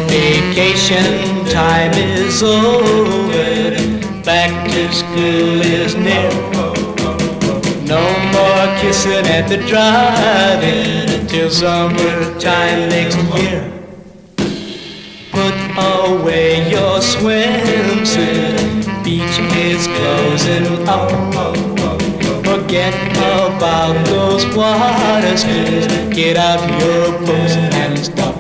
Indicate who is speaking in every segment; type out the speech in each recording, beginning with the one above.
Speaker 1: Vacation time is over, back to school is near. No more kissing at the drive-in until summertime next year. Put away your swimsuit, beach is closing up. Forget about those water skiis, get out your books and stop.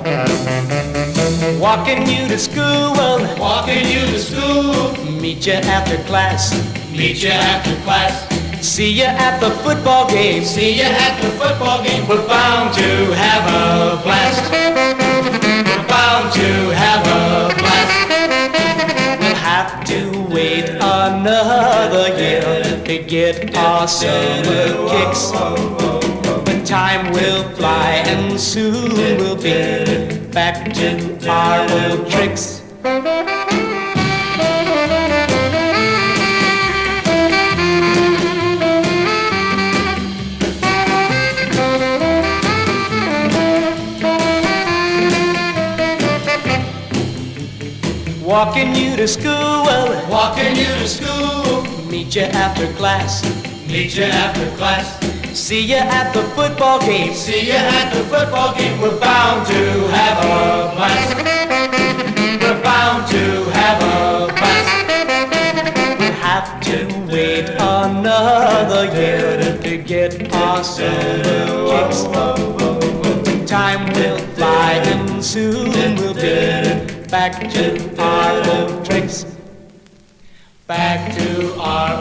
Speaker 1: Walking you to school, walking you to school. Meet you after class, meet you after class. See you at the football game, see you at the football game. We're bound to have a blast. We're bound to have a blast. We'll have to wait another year to get our summer kicks. But time will fly and soon we'll be back to our old tricks. Walking you to school, walking you to school. Meet you after class, meet you after class. See you at the football game, see you at the football game. We're bound to have a blast. We're bound to have a blast. We'll have to wait another year to get our summer kicks. Time will fly and soon we'll be back to our old tricks. Back to our